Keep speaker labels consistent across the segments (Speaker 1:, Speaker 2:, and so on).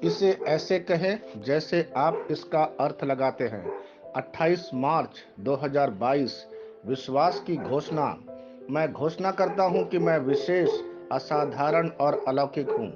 Speaker 1: इसे ऐसे कहें जैसे आप इसका अर्थ लगाते हैं। 28 मार्च 2022। विश्वास की घोषणा। मैं घोषणा करता हूं कि मैं विशेष, असाधारण और अलौकिक हूं।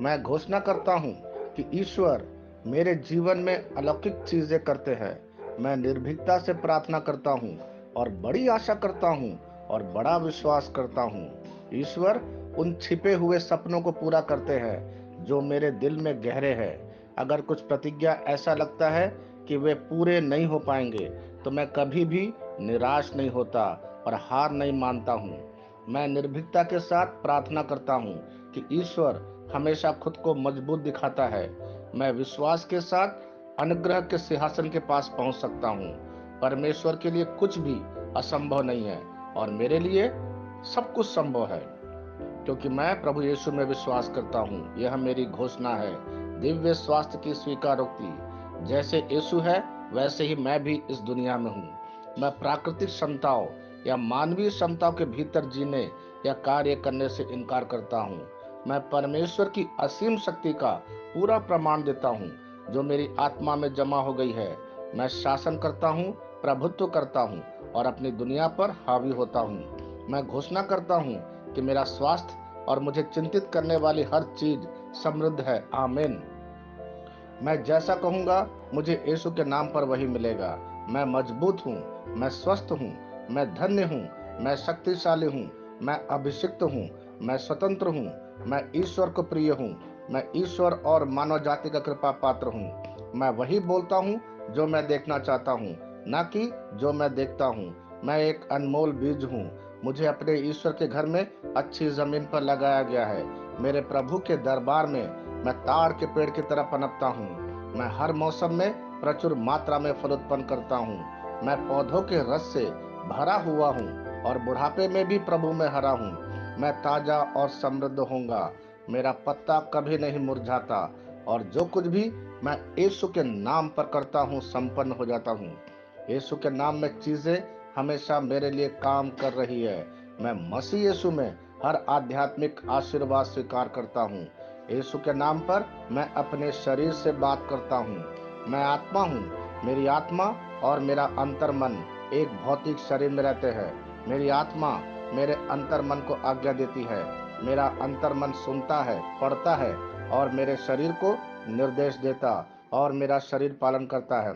Speaker 1: मैं घोषणा करता हूं कि ईश्वर मेरे जीवन में अलौकिक चीजें करते हैं। मैं निर्भीकता से प्रार्थना करता हूं और बड़ी आशा करता हूं और बड़ा विश्वास करता हूं। ईश्वर उन छिपे हुए सपनों को पूरा करते हैं जो मेरे दिल में गहरे हैं। अगर कुछ प्रतिज्ञा ऐसा लगता है कि वे पूरे नहीं हो पाएंगे, तो मैं कभी भी निराश नहीं होता और हार नहीं मानता हूँ। मैं निर्भीकता के साथ प्रार्थना करता हूँ कि ईश्वर हमेशा खुद को मजबूत दिखाता है। मैं विश्वास के साथ अनुग्रह के सिंहासन के पास पहुंच सकता हूँ। परमेश्वर के लिए कुछ भी असंभव नहीं है और मेरे लिए सब कुछ संभव है, क्योंकि मैं प्रभु यीशु में विश्वास करता हूँ। यह मेरी घोषणा है। दिव्य स्वास्थ्य की स्वीकारोक्ति। जैसे यीशु है, वैसे ही मैं भी इस दुनिया में हूँ। मैं प्राकृतिक क्षमताओं या मानवीय क्षमताओं के भीतर जीने या कार्य करने से इनकार करता हूँ। मैं परमेश्वर की असीम शक्ति का पूरा प्रमाण देता हूँ, जो मेरी आत्मा में जमा हो गई है। मैं शासन करता हूँ, प्रभुत्व करता हूँ और अपनी दुनिया पर हावी होता हूँ। मैं घोषणा करता हूँ कि मेरा स्वास्थ्य और मुझे चिंतित करने वाली हर चीज समृद्ध है। आमीन। मैं जैसा कहूंगा, मुझे यीशु के नाम पर वही मिलेगा। मैं मजबूत हूँ, मैं स्वस्थ हूँ, मैं धन्य हूँ, मैं शक्तिशाली हूँ, मैं अभिषिक्त हूँ, मैं स्वतंत्र हूँ, मैं ईश्वर को प्रिय हूँ, मैं ईश्वर और मानव जाति का कृपा पात्र हूँ। मैं वही बोलता हूँ जो मैं देखना चाहता हूँ, न कि जो मैं देखता हूँ। मैं एक अनमोल बीज हूँ। मुझे अपने ईश्वर के घर में अच्छी जमीन पर लगाया गया है। मेरे प्रभु के दरबार में मैं ताड़ के पेड़ की तरह पनपता हूँ। मैं हर मौसम में प्रचुर मात्रा में फल उत्पन्न करता हूँ। मैं पौधों के रस से भरा हुआ हूँ और बुढ़ापे में भी प्रभु में हरा हूँ। मैं ताजा और समृद्ध होऊंगा। मेरा पत्ता कभी नहीं मुरझाता और जो कुछ भी मैं यीशु के नाम पर करता हूँ, संपन्न हो जाता हूँ। यीशु के नाम में चीजें हमेशा मेरे लिए काम कर रही है। मैं मसीह यीशु में हर आध्यात्मिक आशीर्वाद स्वीकार करता हूँ। यीशु के नाम पर मैं अपने शरीर से बात करता हूँ। मैं आत्मा हूँ। मेरी आत्मा और मेरा अंतर्मन एक भौतिक शरीर में रहते हैं। मेरी आत्मा मेरे अंतर्मन को आज्ञा देती है। मेरा अंतर्मन सुनता है, पढ़ता है और मेरे शरीर को निर्देश देता और मेरा शरीर पालन करता है।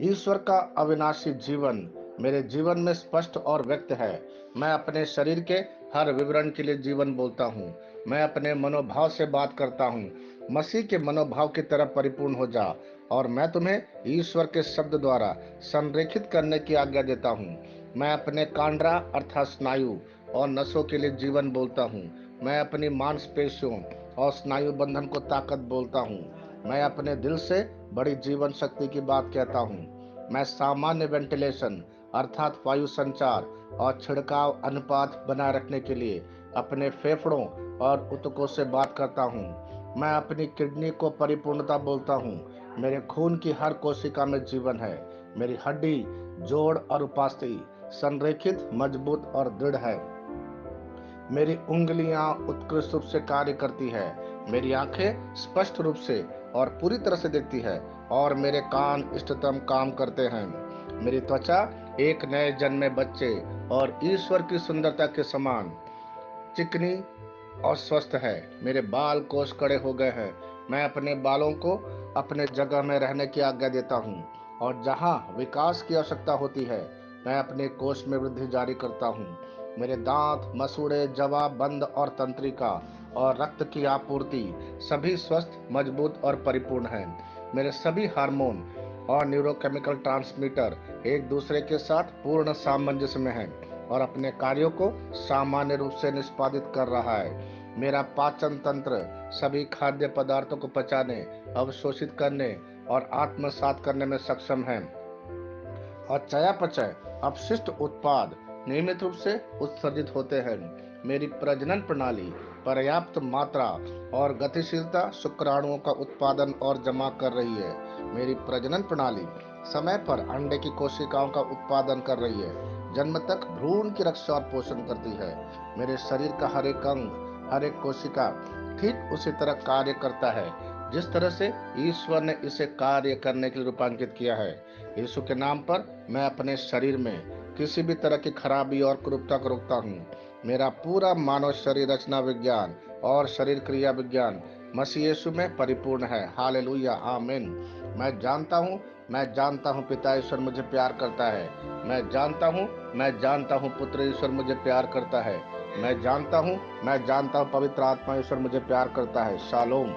Speaker 1: ईश्वर का अविनाशी जीवन मेरे जीवन में स्पष्ट और व्यक्त है। मैं अपने शरीर के हर विवरण के लिए जीवन बोलता हूँ। मैं अपने मनोभाव से बात करता हूँ। मसीह के मनोभाव की तरह परिपूर्ण हो जा। और मैं तुम्हें ईश्वर के शब्द द्वारा संरेखित करने की आज्ञा देता हूँ। मैं अपने कांड्रा अर्थात स्नायु और नसों के लिए जीवन बोलता हूँ। मैं अपनी मांसपेशियों और स्नायु बंधन को ताकत बोलता हूँ। मैं अपने दिल से बड़ी जीवन शक्ति की बात कहता हूँ। मैं सामान्य वेंटिलेशन अर्थात वायु संचार और छिड़काव अनुपात बनाए रखने के लिए अपने फेफड़ों और ऊतकों से बात करता हूँ। मैं अपनी किडनी को परिपूर्णता बोलता हूँ। मेरे खून की हर कोशिका में जीवन है। मेरी हड्डी, जोड़ और उपास्थि संरेखित, मजबूत और दृढ़ है। मेरी उंगलियां उत्कृष्ट रूप से कार्य करती है। मेरी आंखें स्पष्ट रूप से और पूरी तरह से देखती है और मेरे कान इष्टतम काम करते हैं। मेरी त्वचा एक नए जन्मे बच्चे और ईश्वर की सुंदरता के समान चिकनी और स्वस्थ है। मेरे बाल कोष कड़े हो गए हैं। मैं अपने बालों को अपने जगह में रहने की आज्ञा देता हूँ और जहाँ विकास की आवश्यकता होती है, मैं अपने कोष में वृद्धि जारी करता हूँ। मेरे दांत, मसूड़े, जवा, बंद और तंत्रिका और रक्त की आपूर्ति सभी स्वस्थ, मजबूत और परिपूर्ण हैं। मेरे सभी हार्मोन और न्यूरोकेमिकल ट्रांसमीटर एक दूसरे के साथ पूर्ण सामंजस्य में हैं और अपने कार्यों को सामान्य रूप से निष्पादित कर रहा है। मेरा पाचन तंत्र सभी खाद्य पदार्थों को पचाने, अवशोषित करने और आत्मसात करने में सक्षम है और चयापचय अपशिष्ट उत्पाद नियमित रूप से उत्सर्जित होते हैं। मेरी प्रजनन प्रणाली पर्याप्त मात्रा और गतिशीलता शुक्राणुओं का उत्पादन और जमा कर रही है। मेरी प्रजनन प्रणाली समय पर अंडे की कोशिकाओं का उत्पादन कर रही है। जन्म तक भ्रूण की रक्षा और पोषण करती है। मेरे शरीर का हर एक अंग, हर एक कोशिका ठीक उसी तरह कार्य करता है जिस तरह से ईश्वर ने इसे कार्य करने के लिए रूपांकित किया है। यीशु के नाम पर मैं अपने शरीर में किसी भी तरह की खराबी और कुरूपता को रोकता हूँ। मेरा पूरा मानव शरीर रचना विज्ञान और शरीर क्रिया विज्ञान मसीह यीशु में परिपूर्ण है। हालेलुया, आमीन। मैं जानता हूँ पिता ईश्वर मुझे प्यार करता है। मैं जानता हूँ पुत्र ईश्वर मुझे प्यार करता है। मैं जानता हूँ पवित्र आत्मा ईश्वर मुझे प्यार करता है। शालोम।